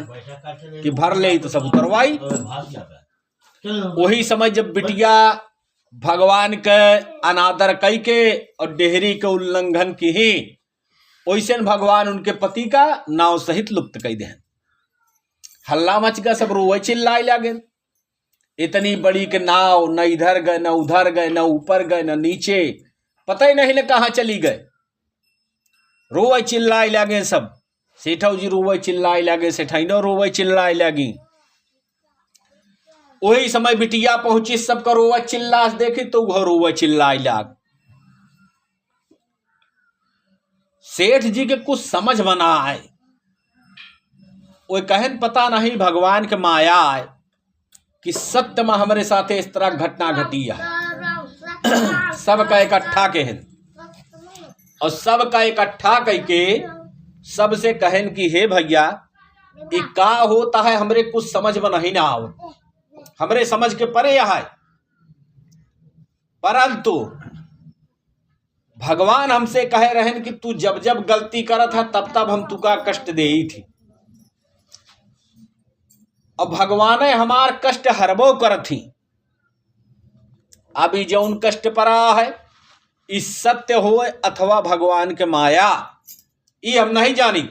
कि भर ले तो सब उतरवाई। वही समय जब बिटिया भगवान के अनादर कई के और डेहरी के उल्लंघन की ही, वैसे भगवान उनके पति का नाव सहित लुप्त कर दे। हल्ला मच गया, सब रोए चिल्लाए लगे। इतनी बड़ी के नाव न इधर गए न उधर गए, न ऊपर गए न नीचे, पता ही नहीं कहाँ चली गए। रोए चिल्लाए लगे सब, सेठौ जी रोए चिल्लाए लगे, सेठाइनो रोए चिल्लाए लगी। वही समय बिटिया पहुंची, सबका रोवा चिल्लास देखी तो वह रोवा चिल्लाई लाग। सेठ जी के कुछ समझ बना आए, वो कहन पता नहीं भगवान के माया आए कि सत्य में हमारे साथ इस तरह घटना घटी है। सबका इकट्ठा कहन और सबका इकट्ठा करके सबसे कहन कि हे भैया ये का होता है, हमरे कुछ समझ में नहीं ना आओ, हमरे समझ के परे है। परंतु भगवान हमसे कहे रहन कि तू जब जब गलती करत है तब तब हम तुका कष्ट दे ही थी, और भगवान हमार कष्ट हरबो करत थी। अभी जौन कष्ट परा है इस सत्य हो अथवा भगवान के माया, ये हम नहीं जानी,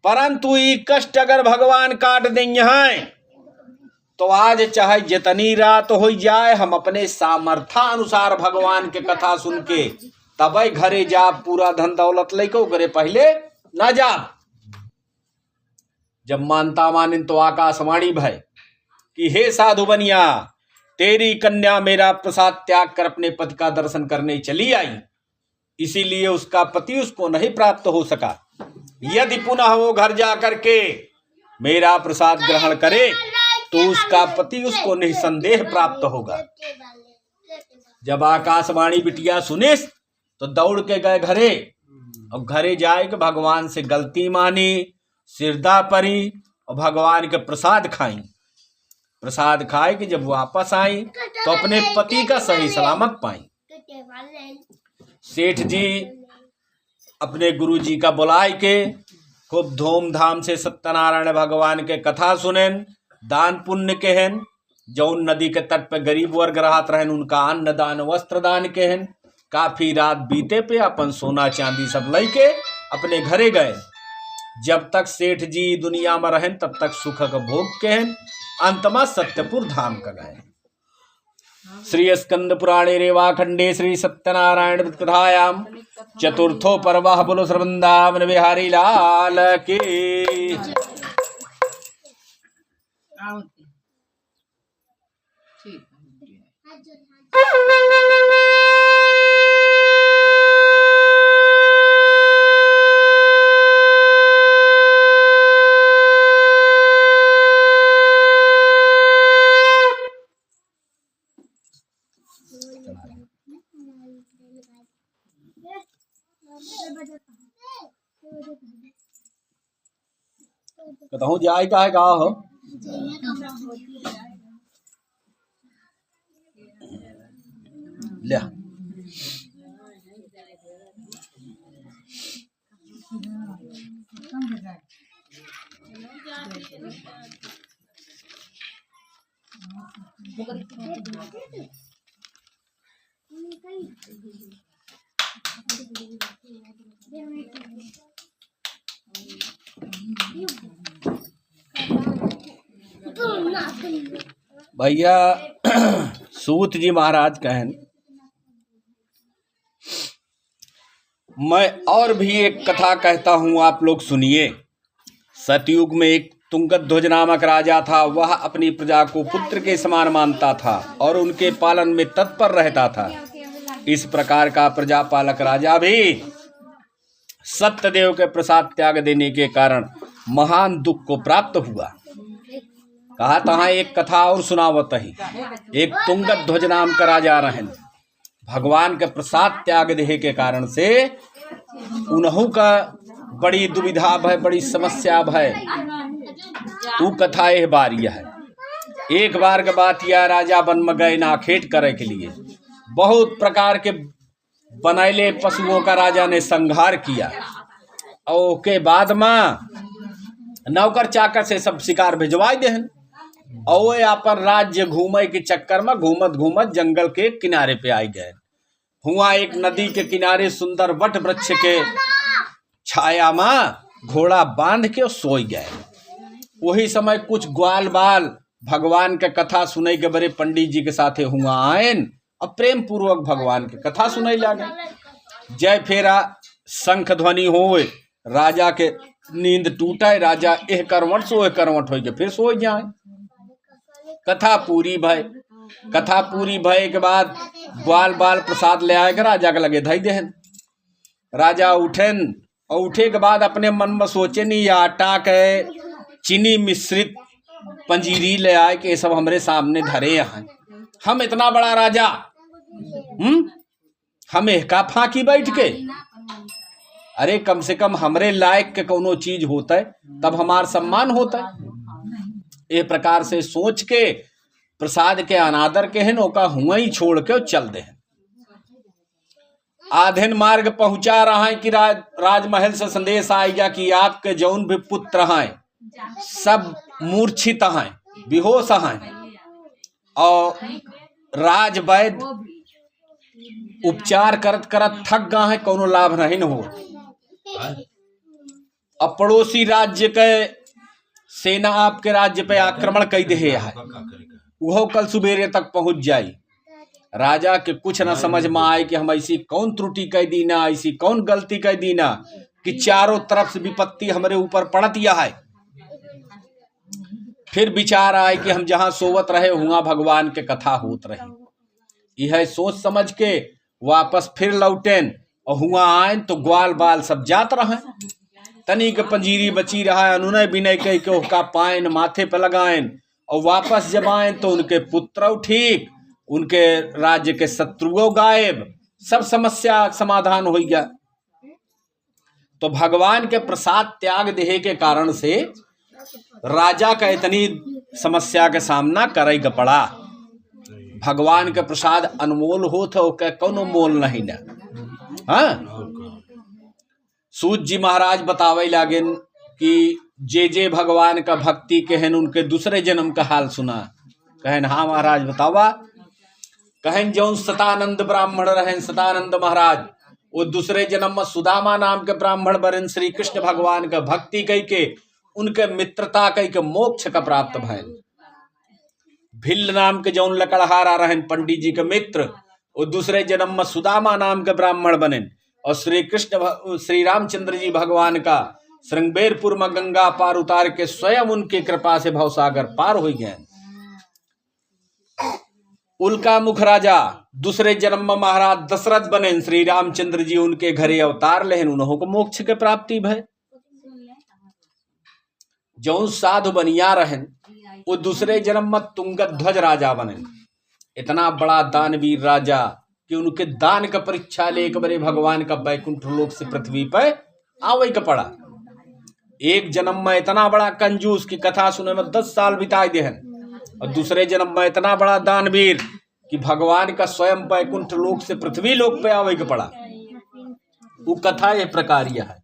परंतु ये कष्ट अगर भगवान काट देंगे हैं तो आज चाहे जितनी रात हो जाए हम अपने सामर्थ्यानुसार भगवान के कथा सुन के तब घरे जा, पूरा धन दौलत लेको करे पहले ना जा। जब मानता मानिन तो आकाशवाणी भय कि हे साधु बनिया, तेरी कन्या मेरा प्रसाद त्याग कर अपने पति का दर्शन करने चली आई, इसीलिए उसका पति उसको नहीं प्राप्त हो सका। यदि पुनः वो घर जा करके मेरा प्रसाद ग्रहण करे तो उसका पति उसको निसंदेह प्राप्त होगा। जब आकाशवाणी बिटिया सुने तो दौड़ के गए घरे, और घरे जाए कि भगवान से गलती मानी, सिरदा परी और भगवान के प्रसाद खाई। प्रसाद खाए कि जब वापस आई तो अपने पति का सही सलामत पाई। सेठ जी अपने गुरु जी का बुलाए के खूब धूमधाम से सत्यनारायण भगवान के कथा सुनेन, दान पुण्य केहन, जौन नदी के तट पे गरीब वर्ग रहत रहन उनका अन्न दान वस्त्र दान केहन। काफी रात बीते पे अपन सोना चांदी सब लेके अपने घरे गए। जब तक सेठ जी दुनिया में रहन तब तक सुख का भोग केहन, अंत में सत्यपुर धाम का गए। श्री स्कंद पुराणे रेवाखंडे श्री सत्यनारायण कथायाम चतुर्थो पर्व बोलो श्रवृंदावन बिहारी लाल की। कहूँ जाए का है का हो ले भैया सूत जी महाराज कहन, मैं और भी एक कथा कहता हूँ, आप लोग सुनिए। सतयुग में एक तुंगध्वज नामक राजा था। वह अपनी प्रजा को पुत्र के समान मानता था और उनके पालन में तत्पर रहता था। इस प्रकार का प्रजापालक राजा भी सत्यदेव के प्रसाद त्याग देने के कारण महान दुख को प्राप्त हुआ। कहा तहाँ एक कथा और सुनावत ही। एक तुंगध्वज नाम का राजा रहन, भगवान के प्रसाद त्याग देने के कारण से उन्हों का बड़ी दुविधा भय, बड़ी समस्या भय। वो कथा यह बारी है। एक बार के बात यह, राजा वन में गए नाखेट करे के लिए। बहुत प्रकार के बनैले पशुओं का राजा ने संहार किया और के बाद में नौकर चाकर से सब शिकार भिजवाई देहन और अपन राज्य घूमे के चक्कर में घूमत घूमत जंगल के किनारे पे आई गए। हुआ एक नदी के किनारे सुंदर वट वृक्ष के छाया में घोड़ा बांध के सोई गए। वही समय कुछ ग्वाल बाल भगवान के कथा सुने के बड़े पंडित जी के साथे हुआ आयन और प्रेम पूर्वक भगवान के कथा सुनाई लागे। जय फेरा शंख ध्वनि होए, राजा के नींद टूटे, राजा एह करवट सो एह करवट हो के फिर सो जाए। कथा पूरी भय। कथा पूरी भय के बाद ग्वाल बाल प्रसाद ले आए के राजा के लगे धई देहन। राजा उठेन और उठे के बाद अपने मन में सोचे नहीं आटा के चीनी मिश्रित पंजीरी ले आए कि ये सब हमरे सामने धरे यहाँ। हम इतना बड़ा राजा, हम एहका फांकी बैठ के, अरे कम से कम हमरे लायक के कोनो चीज होता है तब हमार सम्मान होता है। ये प्रकार से सोच के प्रसाद के अनादर के हैं ओका हुआ ही छोड़ के चल दे। आधेन मार्ग पहुंचा रहा है कि राजमहल से संदेश आएगा कि आपके जौन भी पुत्र हैं सब मूर्छित हैं, बेहोश हैं और राजवैद उपचार करत करत थक गए हैं, कोनो लाभ नहीं हो। अब पड़ोसी राज्य के सेना आपके राज्य पे आक्रमण कर दे है, वो कल सुबेरे तक पहुंच जाई। राजा के कुछ न समझ में आए कि हम ऐसी कौन त्रुटि कह दीना, ऐसी कौन गलती कह दीना कि चारों तरफ से विपत्ति हमारे ऊपर पड़तिया है। फिर विचार आए कि हम जहां सोवत रहे हुआ भगवान के कथा होत रही। यह सोच समझ के वापस फिर लौटेन और हुआ आयन तो ग्वाल बाल सब जात रहे। तनी के पंजीरी बची रहा, अनुनय विनय कह के उसका पायन माथे पे लगाएन और वापस जब आए तो उनके पुत्र ठीक, उनके राज्य के शत्रुओं गायब, सब समस्या समाधान हो गया। तो भगवान के प्रसाद त्याग देहे के कारण से राजा का इतनी समस्या के सामना करे के पड़ा। भगवान के प्रसाद अनमोल होत है, कोनो मोल नहीं न। हाँ, सूत जी महाराज बतावे लागेन कि जे भगवान का भक्ति कहन उनके दूसरे जन्म का हाल सुना। कहन हाँ महाराज बतावा। कहन जौन सतानंद ब्राह्मण रहें, सतानंद महाराज, वो दूसरे जन्म में सुदामा नाम के ब्राह्मण बरन श्री कृष्ण भगवान का भक्ति कह के उनके मित्रता कह के मोक्ष का प्राप्त भैन। भिल्ल नाम के जौन लकड़हारा रहन पंडित जी के मित्र, वो दूसरे जन्म में सुदामा नाम के ब्राह्मण बने और श्री रामचंद्र जी भगवान का श्रृंगबेरपुर में गंगा पार उतार के स्वयं उनकी कृपा से भवसागर पार हो गए। उल्का मुख राजा दूसरे जन्म में महाराज दशरथ बने, श्री रामचंद्र जी उनके घरे अवतार लेहन, उन्हों को मोक्ष के प्राप्ति भय। जौन साधु बनिया रहन वो दूसरे जन्म में तुंगध्वज राजा बने। इतना बड़ा दानवीर राजा कि उनके दान का परीक्षा ले एक बड़े भगवान का बैकुंठ लोक से पृथ्वी पर आवे का पड़ा। एक जन्म में इतना बड़ा कंजूस की कथा सुने में 10 साल बिताए देहन और दूसरे जन्म में इतना बड़ा दानवीर कि भगवान का स्वयं बैकुंठ लोक से पृथ्वी लोक पे आवे का पड़ा। वो कथा ये प्रकार यह है।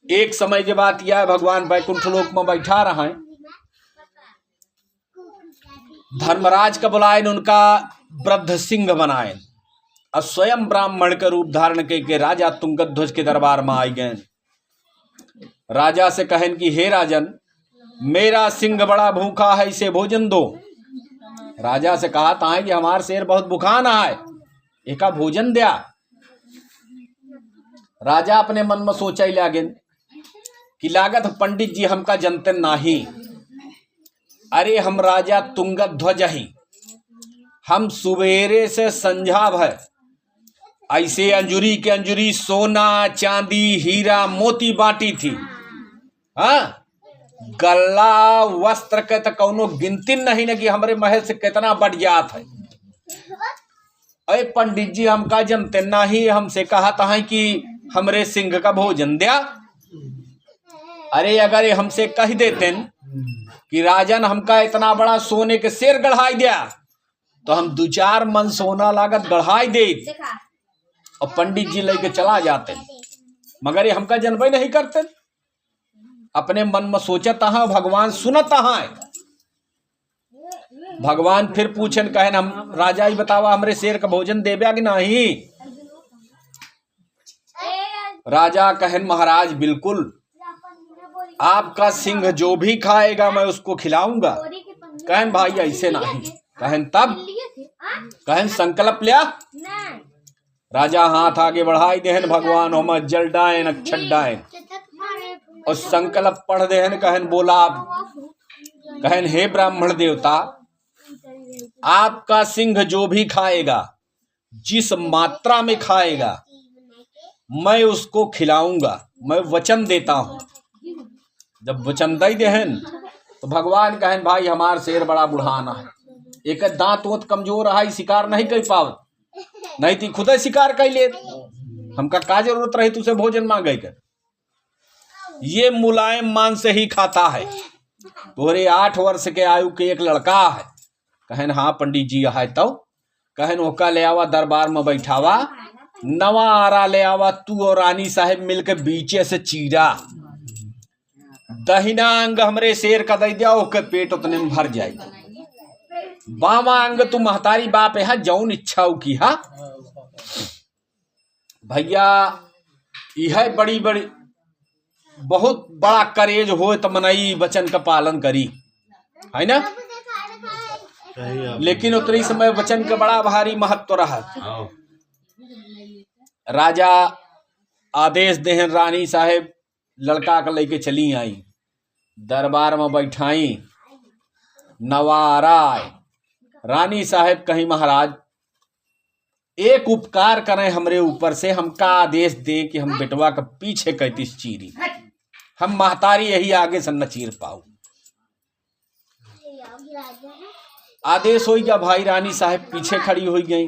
एक समय की बात यह है, भगवान बैकुंठ लोक में बैठा रहा है। धर्मराज का बुलाए उनका वृद्ध सिंह बनाए और स्वयं ब्राह्मण का रूप धारण के राजा तुंगध्वज के दरबार में आई गए। राजा से कहन कि हे राजन, मेरा सिंह बड़ा भूखा है, इसे भोजन दो। राजा से कहा था कि हमार शेर बहुत भूखाना है, एका भोजन दिया। राजा अपने मन में सोचा ही लागेन कि लागत पंडित जी हमका जनते नहीं। अरे हम राजा तुंगध्वज ही, हम सुबेरे से संझा भर ऐसे अंजुरी के अंजुरी सोना चांदी हीरा मोती बांटी थी। हाँ, गला वस्त्र के तो कौनो गिनती नहीं न कि हमारे महल से कितना बढ़ जात है। अरे पंडित जी हमका जनते नहीं, हमसे कहा था कि हमरे सिंह का भोजन दिया। अरे अगर हमसे कह देते कि राजन हमका इतना बड़ा सोने के शेर गढ़ाई दिया तो हम 2-4 मन सोना लागत गढ़ाई दे और पंडित जी लेके चला जाते, मगर ये हमका जनबे नहीं करते। अपने मन में सोचता है, भगवान सुनता है। भगवान फिर पूछन कहन हम राजा ही बतावा हमरे शेर का भोजन देव्या कि नहीं। राजा कहन महाराज बिल्कुल, आपका सिंह जो भी खाएगा मैं उसको खिलाऊंगा। कहन भाई ऐसे नहीं। कहन तब कहन संकल्प लिया। राजा हाथ आगे बढ़ाई देहन, भगवान हम जल डायन अक्षर डायन और संकल्प पढ़ देहन। कहन बोला कहन हे ब्राह्मण देवता, आपका सिंह जो भी खाएगा, जिस मात्रा में खाएगा, मैं उसको खिलाऊंगा, मैं वचन देता हूं। जब वचन दे देहन तो भगवान कहन भाई हमार शेर बड़ा बुढ़ाना है, एक दांत वोत कमजोर है, शिकार नहीं कर पावत, नहीं थी खुद शिकार कर ले, हमका का जरूरत रही तुझसे भोजन मांगे कर। ये मुलायम मांस से ही खाता है। तोरे 8 वर्ष के आयु के एक लड़का है। कहन हाँ पंडित जी है। तो कहन ओका ले आवा, दरबार में बैठावा, नवा आरा ले आवा, तू और रानी साहेब मिलकर बीचे से चीरा, दहिना अंग हमरे शेर का दे दिया, ओके पेट उतने में भर जाएगा। बामा अंग तू महतारी बाप है, जौन इच्छा की हा भैया। यह बड़ी बड़ी बहुत बड़ा करेज हो तो मनई वचन का पालन करी, है ना। लेकिन उतनी समय वचन का बड़ा भारी महत्व रहा। राजा आदेश देहन, रानी साहेब लड़का का लेके चली आई, दरबार में बैठाई, नवारा। रानी साहेब कहीं महाराज एक उपकार करें हमरे ऊपर से, हमका आदेश दे कि हम बेटवा का पीछे कैतीस चीरी, हम महतारी यही आगे से न चीर पाऊ। आदेश हो गया भाई। रानी साहेब पीछे खड़ी हो गई।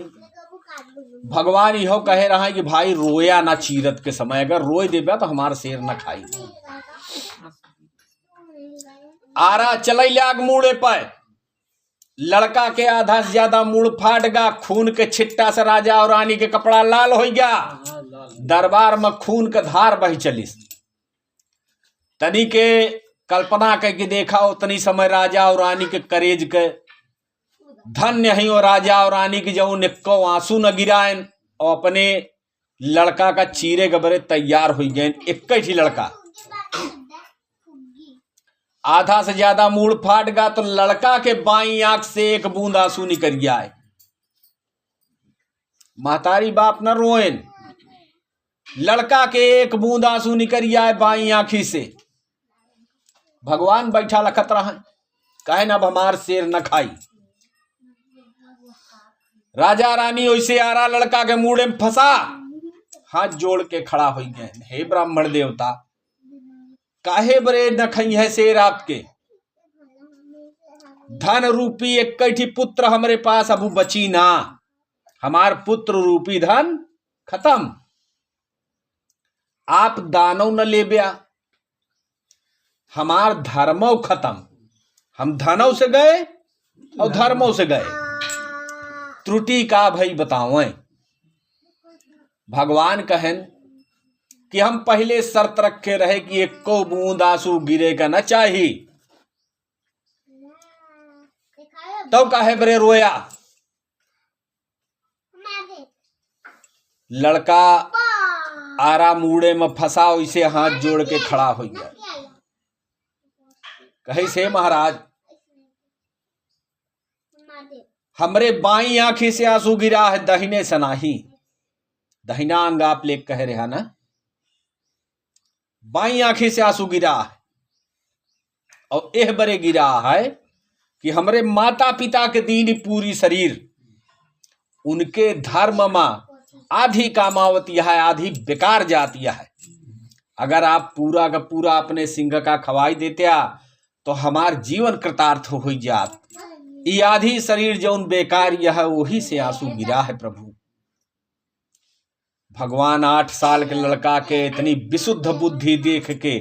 भगवान यहो कहे रहा है कि भाई रोया ना चीरत के समय, अगर रोए देबा तो हमारा शेर न खाई। आरा चलई लाग मुड़े पर, लड़का के आधा से ज्यादा मुड़ फाट गया, खून के छिट्टा से राजा और रानी के कपड़ा लाल हो गया, दरबार में खून का धार बही चलिस। तनी के कल्पना करके देखा, उतनी समय राजा और रानी के करेज के धन्य ही, और राजा और रानी की जो निक्को आंसू न गिराएन, और अपने लड़का का चीरे गबरे तैयार हो गए। एक ही लड़का, आधा से ज्यादा मूड फाट गया, तो लड़का के बाई आंख से एक बूंद आंसू निकल गया है। महतारी बाप न रोएन, लड़का के एक बूंद आंसू निकल गया है बाई आंखी से। भगवान बैठा लखत रहा, कहे अब हमार शेर न खाई। राजा रानी वैसे आरा लड़का के मुड़े में फंसा, हाथ जोड़ के खड़ा हो गए, हे ब्राह्मण देवता, काहे बरे न खई है शेर आपके, धन रूपी एक कैठी पुत्र हमरे पास अबू बची ना, हमार पुत्र रूपी धन खत्म, आप दानव न ले ब्या, हमार धर्मो खत्म, हम धनों से गए और धर्मों से गए, त्रुटि का भाई बताओ। भगवान कहन कि हम पहले शर्त रखे रहे कि एक को बूंद आंसू गिरेगा न चाहिए, तो काहे बरे रोया। लड़का आरा मूड़े में फंसा, वैसे हाथ जोड़ के खड़ा हो गया, कहे से महाराज हमरे बाई आंखी से आंसू गिरा है, दहिने से नाही, दहिना अंग आप ले कह रहे ना, बाई आंखी से आंसू गिरा है, और एह बरे गिरा है कि हमरे माता पिता के दीन पूरी शरीर, उनके धर्म में आधी कामावती है, आधी बेकार जाती है। अगर आप पूरा का पूरा अपने सिंह का खवाई देते तो हमार जीवन कृतार्थ हो जात। ये आधी शरीर जौन बेकार यह वही से आंसू गिरा है। प्रभु भगवान 8 साल के लड़का के इतनी विशुद्ध बुद्धि देख के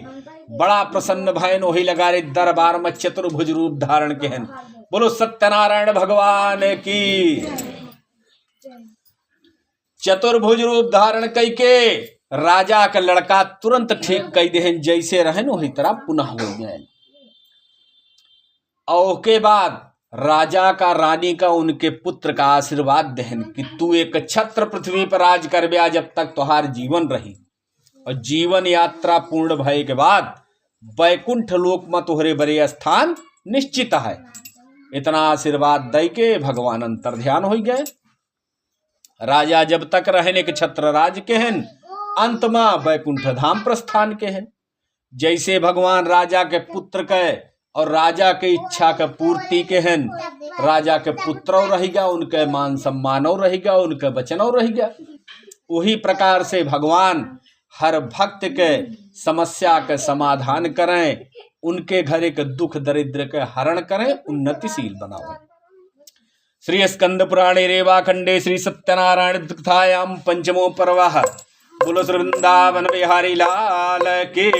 बड़ा प्रसन्न भयन, वही लगा रे दरबार में चतुर्भुज रूप धारण के हैं। बोलो सत्यनारायण भगवान की। चतुर्भुज रूप धारण कई के राजा का लड़का तुरंत ठीक कई दे, जैसे रहे वही तरह पुनः हो गए। और के बाद राजा का रानी का उनके पुत्र का आशीर्वाद देहन कि तू एक छत्र पृथ्वी पर राज कर ब्या जब तक तुहार जीवन रही, और जीवन यात्रा पूर्ण भय के बाद वैकुंठ लोक में तुहरे बड़े स्थान निश्चित है। इतना आशीर्वाद दे के भगवान अंतर ध्यान हो गए। राजा जब तक रहने के छत्र राज के हैं, अंत में वैकुंठ धाम प्रस्थान के हैं। जैसे भगवान राजा के पुत्र के और राजा के इच्छा के पूर्ति के हन राजा के पुत्रों रहेगा, उनके मान सम्मानों रहेगा, उनके वचनों रहेगा। वही प्रकार से भगवान हर भक्त के समस्या के समाधान करें, उनके घर के दुख दरिद्र के हरण करें, उन्नतिशील बनाओ। श्री स्कंद पुराणे रेवा खंडे श्री सत्यनारायण कथायाम पंचमो पर्व। बोलो श्री वृंदावन बिहारी लाल की।